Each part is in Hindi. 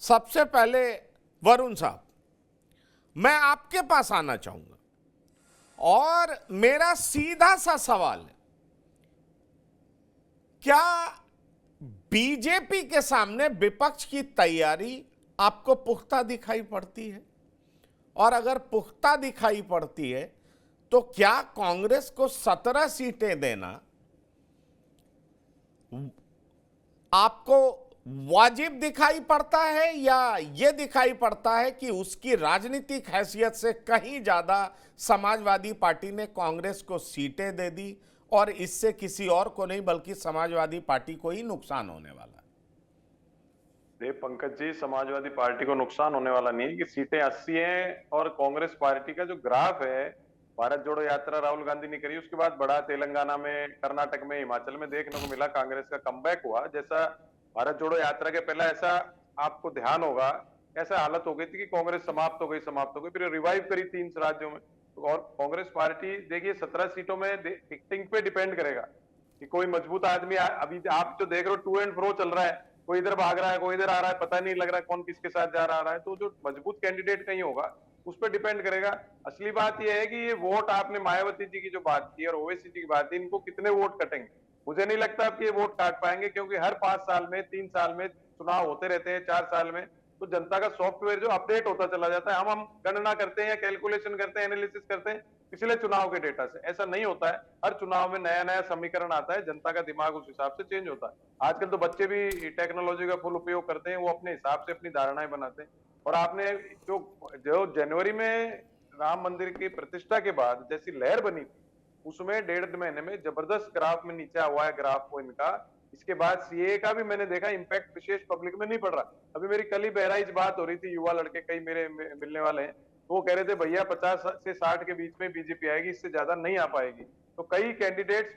सबसे पहले वरुण साहब, मैं आपके पास आना चाहूंगा और मेरा सीधा सा सवाल है, क्या बीजेपी के सामने विपक्ष की तैयारी आपको पुख्ता दिखाई पड़ती है? और अगर पुख्ता दिखाई पड़ती है तो क्या कांग्रेस को 17 सीटें देना आपको वाजिब दिखाई पड़ता है, या यह दिखाई पड़ता है कि उसकी राजनीतिक हैसियत से कहीं ज्यादा समाजवादी पार्टी ने कांग्रेस को सीटें दे दी और इससे किसी और को नहीं बल्कि समाजवादी पार्टी को ही नुकसान होने वाला है? पंकज जी, समाजवादी पार्टी को नुकसान होने वाला नहीं है कि सीटें 80 हैं और कांग्रेस पार्टी का जो ग्राफ है, भारत जोड़ो यात्रा राहुल गांधी ने करी, उसके बाद बड़ा तेलंगाना में, कर्नाटक में, हिमाचल में देखने को मिला, कांग्रेस का कमबैक हुआ। जैसा भारत जोड़ो यात्रा के पहला ऐसा आपको ध्यान होगा, ऐसा हालत हो गई थी कि कांग्रेस समाप्त हो गई, फिर रिवाइव करी 3 राज्यों में। और कांग्रेस पार्टी देखिए 17 सीटों में टिकटिंग पे डिपेंड करेगा कि कोई मजबूत आदमी, अभी आप जो देख रहे हो टू एंड फ्रो चल रहा है, कोई इधर भाग रहा है, कोई इधर आ रहा है, पता नहीं लग रहा है कौन किसके साथ जा रहा है। तो जो मजबूत कैंडिडेट कहीं होगा उस पर डिपेंड करेगा। असली बात यह है कि ये वोट, आपने मायावती जी की जो बात की और ओवैसी जी की बात की, इनको कितने वोट कटेंगे, मुझे नहीं लगता कि ये वोट काट पाएंगे, क्योंकि हर 5 साल में, 3 साल में चुनाव होते रहते हैं, 4 साल में, तो जनता का सॉफ्टवेयर जो अपडेट होता चला जाता है। हम गणना करते हैं, कैलकुलेशन करते हैं, एनालिसिस करते हैं पिछले चुनाव के डेटा से, ऐसा नहीं होता है। हर चुनाव में नया नया समीकरण आता है, जनता का दिमाग उस हिसाब से चेंज होता है। आजकल तो बच्चे भी टेक्नोलॉजी का फुल उपयोग करते हैं, वो अपने हिसाब से अपनी धारणाएं बनाते हैं। और आपने जो जनवरी में राम मंदिर की प्रतिष्ठा के बाद जैसी लहर बनी, उसमें 1.5 महीने में जबरदस्त ग्राफ में नीचे हुआ है ग्राफ को इनका। इसके बाद सीए का भी मैंने देखा इम्पैक्ट विशेष पब्लिक में नहीं पड़ रहा। अभी मेरी कल ही बहराइच बात हो रही थी, युवा लड़के कई मेरे मिलने वाले हैं, वो कह रहे थे भैया 50 से 60 के बीच में बीजेपी आएगी, इससे ज्यादा नहीं आ पाएगी। तो कई कैंडिडेट्स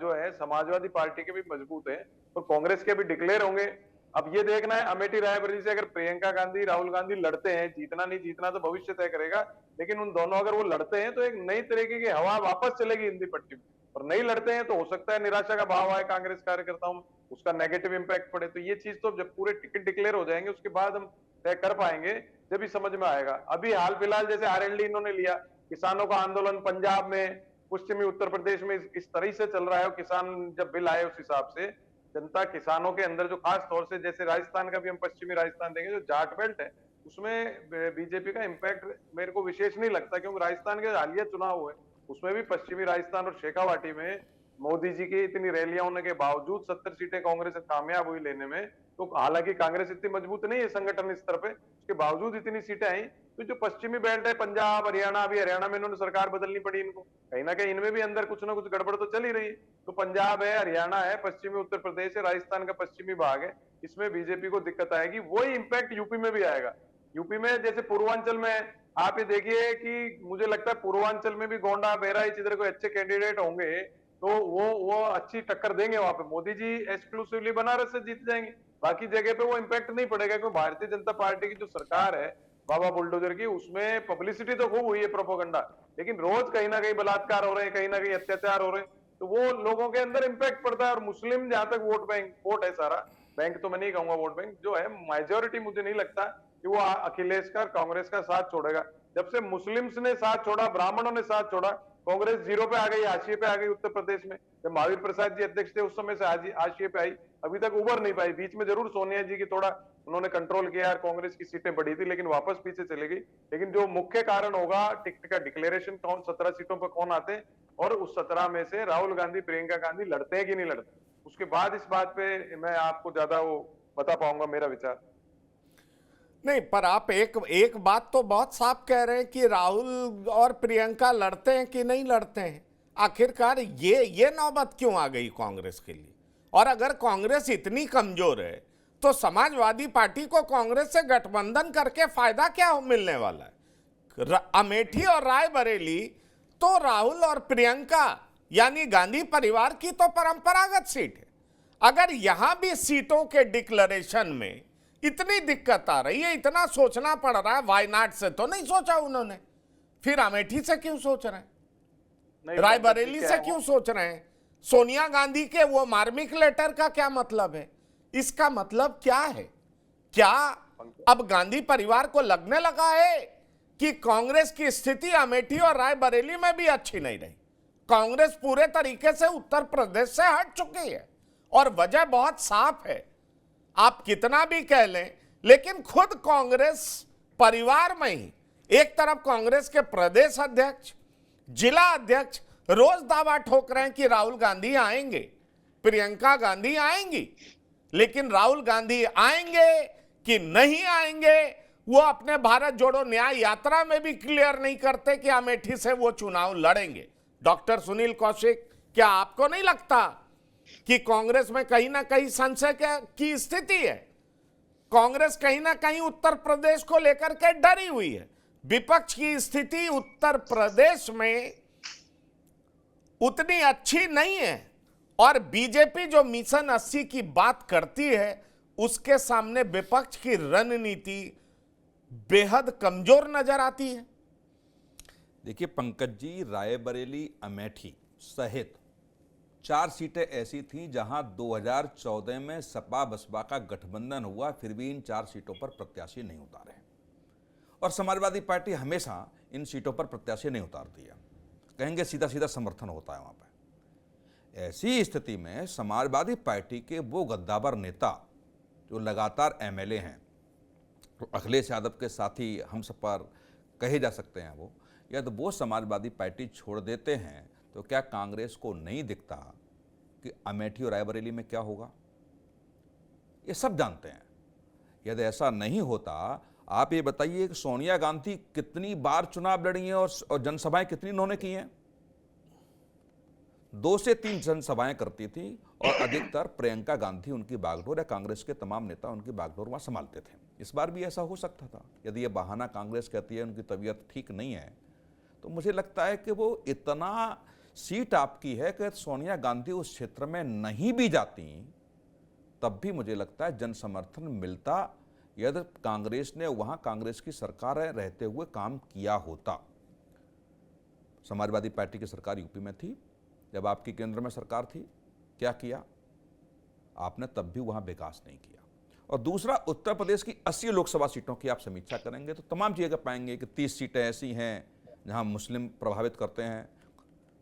जो है समाजवादी पार्टी के भी मजबूत हैं और कांग्रेस के भी डिक्लेयर होंगे। अब ये देखना है अमेठी रायबरेली से अगर प्रियंका गांधी राहुल गांधी लड़ते हैं, जीतना नहीं जीतना तो भविष्य तय करेगा, लेकिन उन दोनों अगर वो लड़ते हैं तो एक नई तरीके की हवा वापस चलेगी हिंदी पट्टी में। और नहीं लड़ते हैं तो हो सकता है निराशा का भाव आए कांग्रेस कार्यकर्ताओं में, उसका नेगेटिव इंपैक्ट पड़े। तो ये चीज तो जब पूरे टिकट डिक्लेयर हो जाएंगे उसके बाद हम तय कर पाएंगे, जब भी समझ में आएगा। अभी हाल फिलहाल जैसे आरएलडी इन्होंने लिया, किसानों का आंदोलन पंजाब में, पश्चिमी उत्तर प्रदेश में इस तरह से चल रहा है। किसान जब बिल आए उस हिसाब से जनता, किसानों के अंदर जो खास तौर से, जैसे राजस्थान का भी हम पश्चिमी राजस्थान देंगे, जो जाट बेल्ट है उसमें बीजेपी का इंपैक्ट मेरे को विशेष नहीं लगता, क्योंकि राजस्थान के हालिया चुनाव हुए उसमें भी पश्चिमी राजस्थान और शेखावाटी में मोदी जी की इतनी रैलियां होने के बावजूद 70 सीटें कांग्रेस कामयाब हुई लेने में। तो हालांकि कांग्रेस इतनी मजबूत नहीं है संगठन स्तर पे, उसके बावजूद इतनी सीटें आई। तो जो पश्चिमी बेल्ट है, पंजाब, हरियाणा, अभी हरियाणा में इन्होंने सरकार बदलनी पड़ी इनको, कहीं ना कहीं इनमें भी अंदर कुछ ना कुछ गड़बड़ तो चल ही रही है। तो पंजाब है, हरियाणा है, पश्चिमी उत्तर प्रदेश है, राजस्थान का पश्चिमी भाग है, इसमें बीजेपी को दिक्कत आएगी। वही इंपैक्ट यूपी में भी आएगा। यूपी में जैसे पूर्वांचल में आप ये देखिए कि मुझे लगता है पूर्वांचल में भी गोंडा, बहराइच, इधर कोई अच्छे कैंडिडेट होंगे तो वो अच्छी टक्कर देंगे वहां पे। मोदी जी एक्सक्लूसिवली बनारस से जीत जाएंगे, बाकी जगह पे वो इंपैक्ट नहीं पड़ेगा, क्योंकि भारतीय जनता पार्टी की जो सरकार है बाबा बुलडोजर की, उसमें पब्लिसिटी तो खूब हुई है, प्रोपोगंडा, लेकिन रोज कहीं ना कहीं बलात्कार हो रहे हैं, कहीं ना कहीं अत्याचार हो रहे हैं, तो वो लोगों के अंदर इंपैक्ट पड़ता है। और मुस्लिम जहां तक वोट है, सारा बैंक तो मैं नहीं कहूंगा, वोट बैंक जो है मेजोरिटी, मुझे नहीं लगता कि वो अखिलेश का कांग्रेस का साथ छोड़ेगा। जब से मुस्लिम्स ने साथ छोड़ा, ब्राह्मणों ने साथ छोड़ा, कांग्रेस जीरो पे आ गई, हाशिए पे आ गई। उत्तर प्रदेश में जब महावीर प्रसाद जी अध्यक्ष थे उस समय से हाशिए पे आई, अभी तक उबर नहीं पाई। बीच में जरूर सोनिया जी की थोड़ा उन्होंने कंट्रोल किया और कांग्रेस की सीटें बढ़ी थी, लेकिन वापस पीछे चले गई। लेकिन जो मुख्य कारण होगा टिकट का डिक्लेरेशन, कौन 17 सीटों पर कौन आते हैं, और उस 17 में से राहुल गांधी, प्रियंका गांधी लड़ते हैं कि नहीं लड़ते, उसके बाद इस बात पे मैं आपको ज्यादा वो बता पाऊंगा मेरा विचार। नहीं, पर आप एक बात तो बहुत साफ कह रहे हैं कि राहुल और प्रियंका लड़ते हैं कि नहीं लड़ते हैं। आखिरकार ये नौबत क्यों आ गई कांग्रेस के लिए? और अगर कांग्रेस इतनी कमजोर है तो समाजवादी पार्टी को कांग्रेस से गठबंधन करके फायदा क्या मिलने वाला है? अमेठी और रायबरेली तो राहुल और प्रियंका यानी गांधी परिवार की तो परंपरागत सीट है। अगर यहां भी सीटों के डिक्लेरेशन में इतनी दिक्कत आ रही है, इतना सोचना पड़ रहा है, वायनाड से तो नहीं सोचा उन्होंने, फिर अमेठी से क्यों सोच रहे हैं? रायबरेली से क्यों सोच रहे हैं? सोनिया गांधी के वो मार्मिक लेटर का क्या मतलब है? इसका मतलब क्या है? क्या अब गांधी परिवार को लगने लगा है कि कांग्रेस की स्थिति अमेठी और रायबरेली में भी अच्छी नहीं रही। कांग्रेस पूरे तरीके से उत्तर प्रदेश से हट चुकी है और वजह बहुत साफ है। आप कितना भी कह लें, लेकिन खुद कांग्रेस परिवार में ही एक तरफ कांग्रेस के प्रदेश अध्यक्ष, जिला अध्यक्ष रोज दावा ठोक रहे हैं कि राहुल गांधी आएंगे, प्रियंका गांधी आएंगी, लेकिन राहुल गांधी आएंगे कि नहीं आएंगे वो अपने भारत जोड़ो न्याय यात्रा में भी क्लियर नहीं करते कि अमेठी से वो चुनाव लड़ेंगे। डॉक्टर सुनील कौशिक, क्या आपको नहीं लगता कि कांग्रेस में कहीं ना कहीं संशय की स्थिति है? कांग्रेस कहीं ना कहीं उत्तर प्रदेश को लेकर के डरी हुई है। विपक्ष की स्थिति उत्तर प्रदेश में उतनी अच्छी नहीं है और बीजेपी जो मिशन 80 की बात करती है उसके सामने विपक्ष की रणनीति बेहद कमजोर नजर आती है। देखिए पंकज जी, रायबरेली, अमेठी सहित 4 सीटें ऐसी थीं जहां 2014 में सपा बसपा का गठबंधन हुआ, फिर भी इन 4 सीटों पर प्रत्याशी नहीं उतारे और समाजवादी पार्टी हमेशा इन सीटों पर प्रत्याशी नहीं उतारती है। कहेंगे सीधा सीधा समर्थन होता है वहां पर। ऐसी स्थिति में समाजवादी पार्टी के वो गद्दावर नेता जो लगातार एमएलए हैं, तो अखिलेश यादव के साथी हम सब पर कहे जा सकते हैं, वो या तो वो समाजवादी पार्टी छोड़ देते हैं तो क्या कांग्रेस को नहीं दिखता कि अमेठी और रायबरेली में क्या होगा? ये सब जानते हैं। यदि ऐसा नहीं होता, आप ये बताइए कि सोनिया गांधी कितनी बार चुनाव लड़ी हैं और जनसभाएं कितनी उन्होंने की हैं? 2 से 3 जनसभाएं करती थी और अधिकतर प्रियंका गांधी उनकी बागडोर या कांग्रेस के तमाम नेता उनकी बागडोर वहां संभालते थे। इस बार भी ऐसा हो सकता था। यदि ये बहाना कांग्रेस कहती है उनकी तबीयत ठीक नहीं है, तो मुझे लगता है कि वो इतना सीट आपकी है कि सोनिया गांधी उस क्षेत्र में नहीं भी जाती तब भी मुझे लगता है जन समर्थन मिलता यदि कांग्रेस ने वहां कांग्रेस की सरकार रहते हुए काम किया होता। समाजवादी पार्टी की सरकार यूपी में थी, जब आपकी केंद्र में सरकार थी, क्या किया आपने? तब भी वहां विकास नहीं किया। और दूसरा, उत्तर प्रदेश की 80 लोकसभा सीटों की आप समीक्षा करेंगे तो तमाम जगह पाएंगे कि 30 सीटें ऐसी हैं जहां मुस्लिम प्रभावित करते हैं,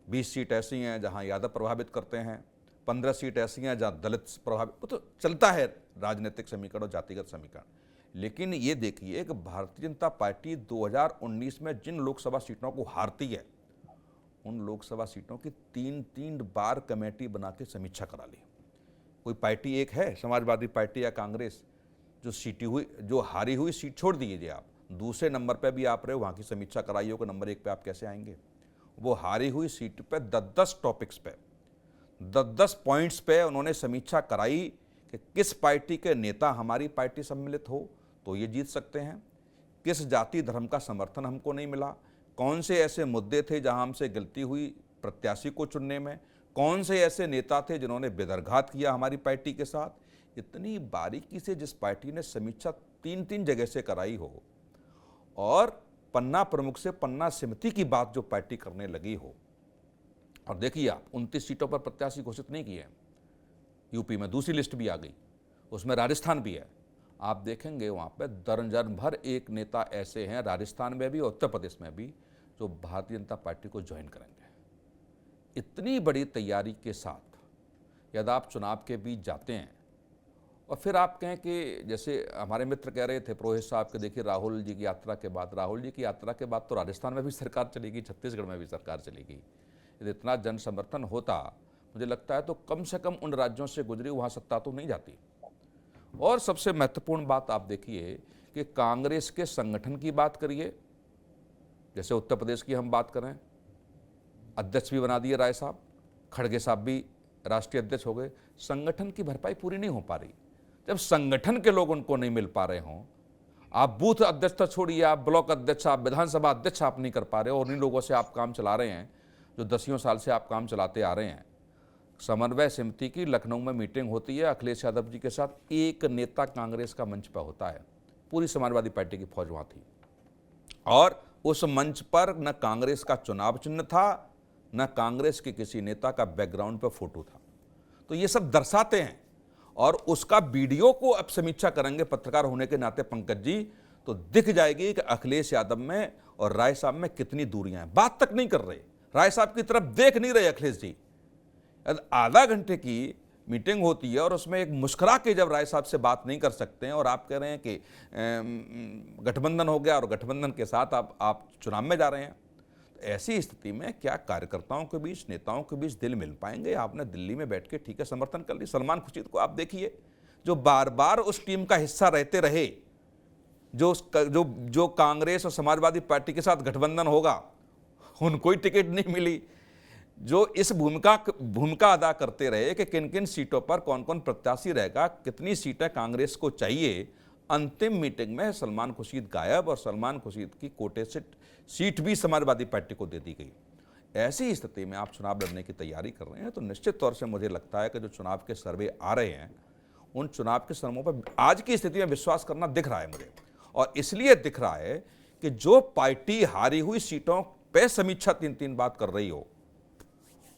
20 सीट ऐसी हैं जहां यादव प्रभावित करते हैं, 15 सीट ऐसी हैं जहां दलित प्रभावित, वो तो चलता है राजनीतिक समीकरण और जातिगत समीकरण। लेकिन ये देखिए कि भारतीय जनता पार्टी 2019 में जिन लोकसभा सीटों को हारती है, उन लोकसभा सीटों की 3-3 बार कमेटी बना के समीक्षा करा ली। कोई पार्टी एक है, समाजवादी पार्टी या कांग्रेस, जो हारी हुई सीट छोड़ दीजिए, आप दूसरे नंबर पे भी आप रहे हो, वहाँ की समीक्षा कराइए कि नंबर 1 पे आप कैसे आएंगे? वो हारी हुई सीट पे 10-10 टॉपिक्स पे 10-10 पॉइंट्स पे उन्होंने समीक्षा कराई कि किस पार्टी के नेता हमारी पार्टी सम्मिलित हो तो ये जीत सकते हैं, किस जाति धर्म का समर्थन हमको नहीं मिला, कौन से ऐसे मुद्दे थे जहां हमसे गलती हुई प्रत्याशी को चुनने में, कौन से ऐसे नेता थे जिन्होंने बेदरघात किया हमारी पार्टी के साथ। इतनी बारीकी से जिस पार्टी ने समीक्षा 3-3 जगह से कराई हो और पन्ना प्रमुख से पन्ना समिति की बात जो पार्टी करने लगी हो, और देखिए आप 29 सीटों पर प्रत्याशी घोषित नहीं किए हैं। यूपी में दूसरी लिस्ट भी आ गई, उसमें राजस्थान भी है। आप देखेंगे वहाँ पे दर्जन भर एक नेता ऐसे हैं राजस्थान में भी और उत्तर प्रदेश में भी जो भारतीय जनता पार्टी को ज्वाइन करेंगे। इतनी बड़ी तैयारी के साथ यदि आप चुनाव के बीच जाते हैं और फिर आप कहें कि जैसे हमारे मित्र कह रहे थे पुरोहित साहब के, देखिए राहुल जी की यात्रा के बाद तो राजस्थान में भी सरकार चलेगी, छत्तीसगढ़ में भी सरकार चलेगी। यदि इतना जन समर्थन होता, मुझे लगता है तो कम से कम उन राज्यों से गुजरी वहाँ सत्ता तो नहीं जाती। और सबसे महत्वपूर्ण बात आप देखिए कि कांग्रेस के संगठन की बात करिए, जैसे उत्तर प्रदेश की हम बात करें, अध्यक्ष भी बना दिए राय साहब, खड़गे साहब भी राष्ट्रीय अध्यक्ष हो गए, संगठन की भरपाई पूरी नहीं हो पा रही। जब संगठन के लोग उनको नहीं मिल पा रहे हों, आप बूथ अध्यक्ष छोड़िए, आप ब्लॉक अध्यक्ष, आप विधानसभा अध्यक्ष आप नहीं कर पा रहे हो, और उन्हीं लोगों से आप काम चला रहे हैं जो 10 साल से आप काम चलाते आ रहे हैं। समन्वय समिति की लखनऊ में मीटिंग होती है अखिलेश यादव जी के साथ, एक नेता कांग्रेस का मंच पर होता है, पूरी समाजवादी पार्टी की फौज वहाँ थी, और उस मंच पर न कांग्रेस का चुनाव चिन्ह था, न कांग्रेस के किसी नेता का बैकग्राउंड पर फोटो था। तो ये सब दर्शाते हैं। और उसका वीडियो को अब समीक्षा करेंगे पत्रकार होने के नाते पंकज जी, तो दिख जाएगी कि अखिलेश यादव में और राय साहब में कितनी दूरियां हैं। बात तक नहीं कर रहे, राय साहब की तरफ देख नहीं रहे अखिलेश जी। आधा घंटे की मीटिंग होती है और उसमें एक मुस्कुरा के जब राय साहब से बात नहीं कर सकते हैं और आप कह रहे हैं कि गठबंधन हो गया और गठबंधन के साथ आप चुनाव में जा रहे हैं, तो ऐसी स्थिति में क्या कार्यकर्ताओं के बीच, नेताओं के बीच दिल मिल पाएंगे? आपने दिल्ली में बैठ के ठीक है समर्थन कर ली। सलमान खुर्शीद को आप देखिए, जो बार बार उस टीम का हिस्सा रहते रहे, जो कांग्रेस और समाजवादी पार्टी के साथ गठबंधन होगा, उनको ही टिकट नहीं मिली। जो इस भूमिका अदा करते रहे कि किन किन सीटों पर कौन कौन प्रत्याशी रहेगा, कितनी सीटें कांग्रेस को चाहिए, अंतिम मीटिंग में सलमान खुर्शीद गायब और सलमान खुर्शीद की कोटे से सीट भी समाजवादी पार्टी को दे दी गई। ऐसी स्थिति में आप चुनाव लड़ने की तैयारी कर रहे हैं, तो निश्चित तौर से मुझे लगता है कि जो चुनाव के सर्वे आ रहे हैं, उन चुनाव के सर्वों पर आज की स्थिति में विश्वास करना दिख रहा है मुझे। और इसलिए दिख रहा है कि जो पार्टी हारी हुई सीटों पे समीक्षा 3-3 बात कर रही हो,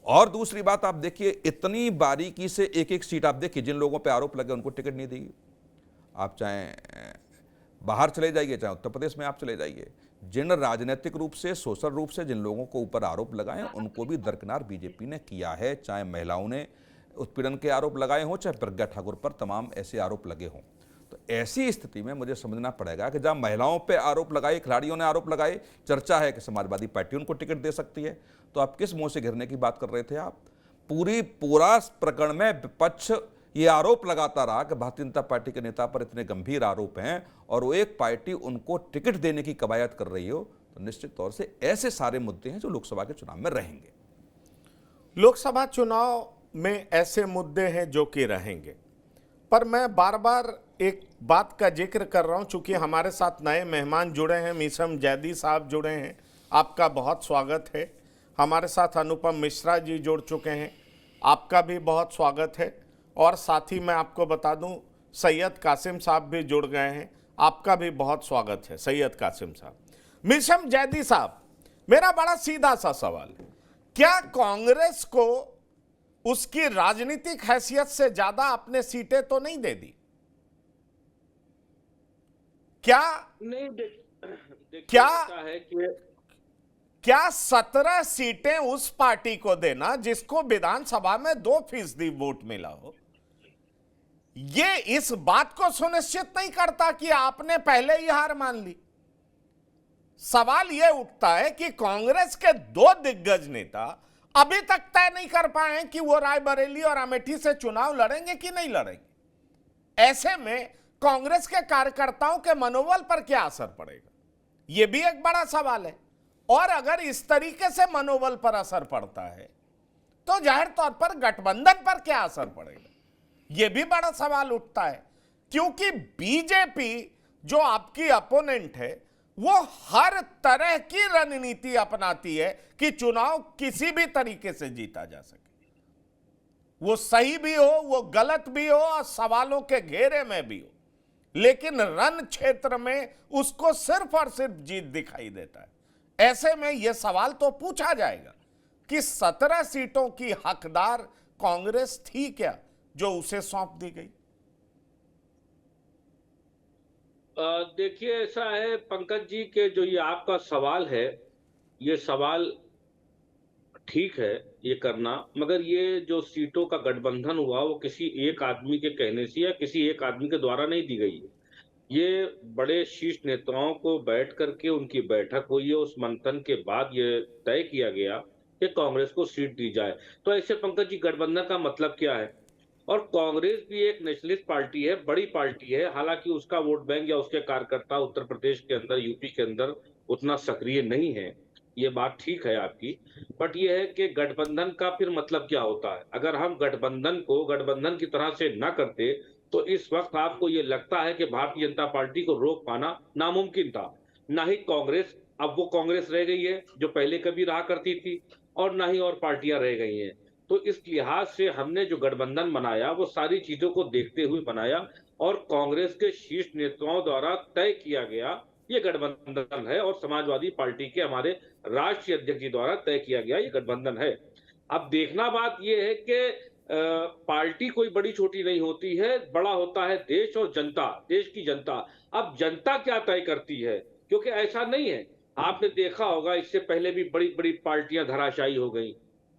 और दूसरी बात आप देखिए, इतनी बारीकी से एक एक सीट आप देखिए, जिन लोगों पे आरोप लगे उनको टिकट नहीं दी। आप चाहे बाहर चले जाइए, चाहे उत्तर प्रदेश में आप चले जाइए, जिन राजनीतिक रूप से, सोशल रूप से जिन लोगों को ऊपर आरोप लगाए उनको भी दरकिनार बीजेपी ने किया है। चाहे महिलाओं ने उत्पीड़न के आरोप लगाए हों, चाहे प्रज्ञा ठाकुर पर तमाम ऐसे आरोप लगे हों। तो ऐसी स्थिति में मुझे समझना पड़ेगा कि जहां महिलाओं पे आरोप लगाए, खिलाड़ियों ने आरोप लगाए, चर्चा है कि समाजवादी पार्टी उनको टिकट दे सकती है, तो आप किस मुंह से घिरने की बात कर रहे थे? आप पूरा प्रकरण में विपक्ष ये आरोप लगाता रहा कि भारतीय जनता पार्टी के नेता पर इतने गंभीर आरोप हैं और वो एक पार्टी उनको टिकट देने की कवायद कर रही हो, तो निश्चित तौर से ऐसे सारे मुद्दे हैं जो लोकसभा के चुनाव में रहेंगे। लोकसभा चुनाव में ऐसे मुद्दे हैं जो कि रहेंगे, पर मैं बार बार एक बात का जिक्र कर रहा हूं, चूंकि हमारे साथ नए मेहमान जुड़े हैं, मीसम जैदी साहब जुड़े हैं, आपका बहुत स्वागत है। हमारे साथ अनुपम मिश्रा जी जुड़ चुके हैं, आपका भी बहुत स्वागत है। और साथ ही मैं आपको बता दूं, सैयद कासिम साहब भी जुड़ गए हैं, आपका भी बहुत स्वागत है सैयद कासिम साहब। मीसम जैदी साहब, मेरा बड़ा सीधा सा सवाल है, क्या कांग्रेस को उसकी राजनीतिक हैसियत से ज्यादा आपने सीटें तो नहीं दे दी? क्या नहीं क्या 17 सीटें उस पार्टी को देना जिसको विधानसभा में 2% वोट मिला हो, ये इस बात को सुनिश्चित नहीं करता कि आपने पहले ही हार मान ली? सवाल यह उठता है कि कांग्रेस के 2 दिग्गज नेता अभी तक तय नहीं कर पाए कि वो रायबरेली और अमेठी से चुनाव लड़ेंगे कि नहीं लड़ेंगे। ऐसे में कांग्रेस के कार्यकर्ताओं के मनोबल पर क्या असर पड़ेगा, यह भी एक बड़ा सवाल है। और अगर इस तरीके से मनोबल पर असर पड़ता है तो जाहिर तौर पर गठबंधन पर क्या असर पड़ेगा, यह भी बड़ा सवाल उठता है। क्योंकि बीजेपी जो आपकी अपोनेंट है, वो हर तरह की रणनीति अपनाती है कि चुनाव किसी भी तरीके से जीता जा सके, वो सही भी हो, वो गलत भी हो और सवालों के घेरे में भी हो, लेकिन रण क्षेत्र में उसको सिर्फ और सिर्फ जीत दिखाई देता है। ऐसे में यह सवाल तो पूछा जाएगा कि 17 सीटों की हकदार कांग्रेस थी क्या जो उसे सौंप दी गई? देखिए, ऐसा है पंकज जी के जो ये आपका सवाल है, ये सवाल ठीक है ये करना, मगर ये जो सीटों का गठबंधन हुआ वो किसी एक आदमी के कहने से या किसी एक आदमी के द्वारा नहीं दी गई है। ये बड़े शीर्ष नेताओं को बैठ करके उनकी बैठक हुई है, उस मंथन के बाद ये तय किया गया कि कांग्रेस को सीट दी जाए। तो ऐसे पंकज जी, गठबंधन का मतलब क्या है? और कांग्रेस भी एक नेशनलिस्ट पार्टी है, बड़ी पार्टी है, हालांकि उसका वोट बैंक या उसके कार्यकर्ता उत्तर प्रदेश के अंदर, यूपी के अंदर उतना सक्रिय नहीं है, ये बात ठीक है आपकी। बट ये है कि गठबंधन का फिर मतलब क्या होता है? अगर हम गठबंधन को गठबंधन की तरह से ना करते तो इस वक्त आपको ये लगता है कि भारतीय जनता पार्टी को रोक पाना नामुमकिन था। ना ही कांग्रेस, अब वो कांग्रेस रह गई है जो पहले कभी रहा करती थी, और ना ही और पार्टियां रह गई हैं। तो इस लिहाज से हमने जो गठबंधन बनाया वो सारी चीजों को देखते हुए बनाया, और कांग्रेस के शीर्ष नेताओं द्वारा तय किया गया ये गठबंधन है, और समाजवादी पार्टी के हमारे राष्ट्रीय अध्यक्ष जी द्वारा तय किया गया ये गठबंधन है। अब देखना बात ये है कि पार्टी कोई बड़ी छोटी नहीं होती है, बड़ा होता है देश और जनता, देश की जनता। अब जनता क्या तय करती है, क्योंकि ऐसा नहीं है, आपने देखा होगा इससे पहले भी बड़ी-बड़ी पार्टियां धराशायी हो गई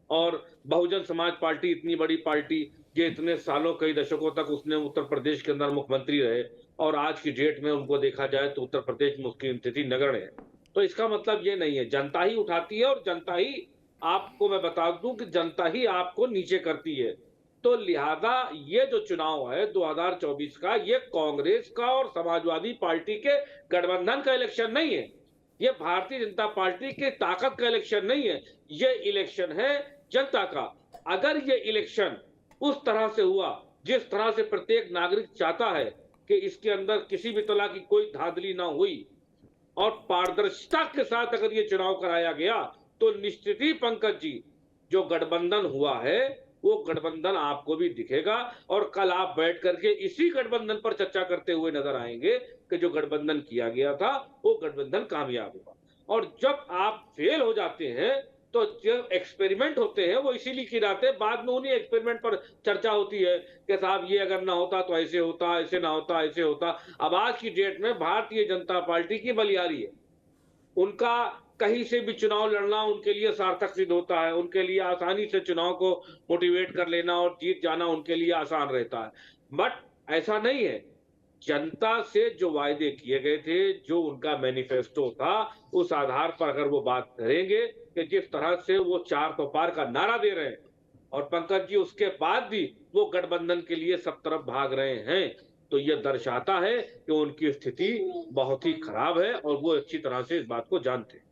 और बहुजन समाज पार्टी इतनी बड़ी पार्टी कि इतने सालों कई दशकों तक उसने उत्तर प्रदेश के अंदर मुख्यमंत्री रहे और आज की डेट में उनको देखा जाए तो उत्तर प्रदेश में उसकी स्थिति नगण्य है। तो इसका मतलब ये नहीं है, जनता ही उठाती है और जनता ही, आपको मैं बता दूं कि जनता ही आपको नीचे करती है। तो लिहाजा ये जो चुनाव है 2024 का, ये कांग्रेस का और समाजवादी पार्टी के गठबंधन का इलेक्शन नहीं है। ये भारतीय जनता पार्टी की ताकत का इलेक्शन नहीं है, ये इलेक्शन है जनता का। अगर ये इलेक्शन उस तरह से हुआ जिस तरह से प्रत्येक नागरिक चाहता है कि इसके अंदर किसी भी तरह की कोई धांधली ना हुई और पारदर्शिता के साथ अगर ये चुनाव कराया गया, तो निश्चित ही पंकज जी, जो गठबंधन हुआ है वो गठबंधन आपको भी दिखेगा और कल आप बैठ करके इसी गठबंधन पर चर्चा करते हुए नजर आएंगे कि जो गठबंधन किया गया था वो गठबंधन कामयाब हुआ। और जब आप फेल हो जाते हैं तो जो एक्सपेरिमेंट होते हैं वो इसीलिए किए जाते हैं, बाद में उन्हीं एक्सपेरिमेंट पर चर्चा होती है कि साहब ये अगर ना होता तो ऐसे होता, ऐसे ना होता, ऐसे होता। अब आज की डेट में भारतीय जनता पार्टी की बलिहारी है, उनका कहीं से भी चुनाव लड़ना उनके लिए सार्थक सिद्ध होता है, उनके लिए आसानी से चुनाव को मोटिवेट कर लेना और जीत जाना उनके लिए आसान रहता है। बट ऐसा नहीं है, जनता से जो वायदे किए गए थे, जो उनका मैनिफेस्टो था, उस आधार पर अगर वो बात करेंगे कि जिस तरह से वो 4 तो पार का नारा दे रहे हैं और पंकज जी उसके बाद भी वो गठबंधन के लिए सब तरफ भाग रहे हैं, तो ये दर्शाता है कि उनकी स्थिति बहुत ही खराब है और वो अच्छी तरह से इस बात को जानते हैं।